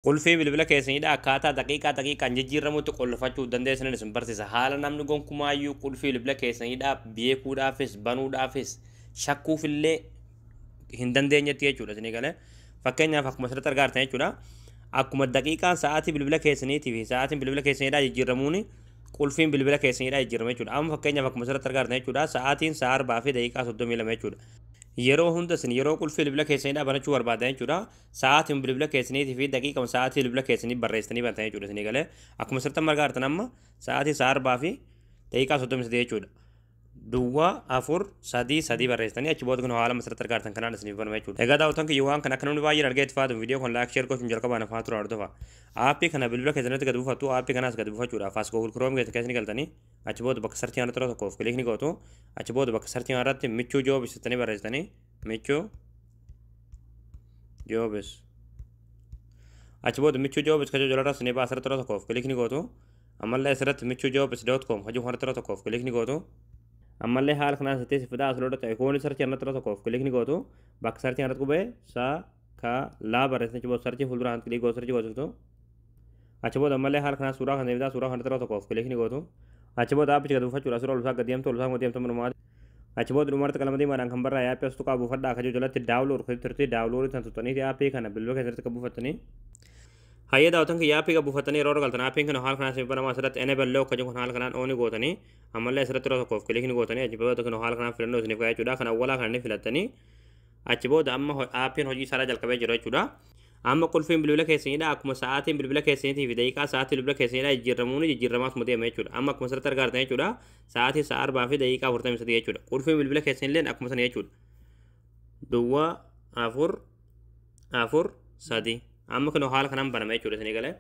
Qulfii bilbila keessanidha akkaataa daqiiqaan jijjiiramutti qolfachuu dandeessan isin barsiisa. Haala namni gonkumaayyuu qulfii bilbila keessanidha beekuudhaafis banuudhaafis shakkuufillee hin dandeenyetti jechuudha isin galee. Fakkeenyaaf akkuma asirratti argaatan jechuudha. Akkuma daqiiqaan sa'aatii bilbila keessaniitii fi sa'aatiin bilbila keessanidha jijjiiramuun qulfiin bilbila keessanidha jijjiirama jechuudha. Amma fakkeenyaaf akkuma asirratti argaatan jechuudha. Sa'aatiin sa'a 4 fi daqiiqaa 32 jechuudha. Yeroo hunda isin yeroo qulfii bilbila keessanii banachuu barbaadan jechuudha. Sa'aatiin bilbila keessaniitii fi daqiiqaa sa'aatii bilbila keessanii barreessanii banatan jechuudha isin galee. Akkuma asirratti argaatan amma sa'aatii sa'a 4 fi daqiiqaa 33 jechuudha. Duwwaa 4 barreessanii achi booda kun haala asirratti argaatan kanaan isiniif banama jechuudha. Egaa daawwattoon kiyyuwwan kan akka namni baay'een argeetti faatu viidiyoo kan laayik sheer gochuun jalqabaan afaan tura hordofa. Aappii kana bilbila keessanitti gad buufattu aappii kanaas gad buufachuudhaaf as Google Chrome keessanii galtanii achi booda bakka sarchii irratti tokkoof kilikni gootu achi booda bakka sarchii irratti michuu joobis jettanii barreessanii michuu joobis achi booda michuu joobis kajoo jalaa rasni baasirratti tokkoof kilikni gootu ammallee asirratti michuu joobis.com hojii irratti tokkoof kilikni gootu ammallee haala kanaan sitti fidaa asirratti ta'e kooni sarchii irratti tokkoof kilikni gootu bakka sarchii irratti qubee saa ka laa barreessanii achi booda sarchii fuulduraan kilikni gootu sarchii gootu achi booda ammallee haala kanaan suuraa kan deebisaa suuraa kan irratti tokkoof kilikni gootu achi booda aappichi gad buufachuudha suuraa ulfaa gad deemtu manumaati achi booda dhumarratti qalama diimaadhaan kan barraa yaappii as tuqaa buufadhaa akka jalatti daawulood kan turte daawulood kan tuttanii yaappii kana bilbila keessatti kan buufattanii hayya daawwatan kan yaappii kan buufattanii yeroo galtan aappiin kan haala kanaan banamaa asirratti enable lock kan haala kanaan ooni gootanii ammallee asirratti tokkoof kilikni gootanii achi booda kan haala kanaan filannoo isiniif gahaa jechuudha kan awwalaa kan inni filattanii achi booda amma aappiin hojii isaa jalqabee jira jechuudha. Amma qulfiin bilbila keessanidha akkuma sa'aatiin bilbila keessaniitii fi daqiiqaa sa'aatii bilbila keessanidha jijjiiramaatuma deema jechuudha. Amma akkuma asirratti argaatan jechuudha sa'aatii sa'a 4 fi daqiiqaa 43 jechuudha. Qulfiin bilbila keessanillee akkuma sana jechuudha. Duwwaa 4 4 3 amma kan haala kanaan banama jechuudha isin galee.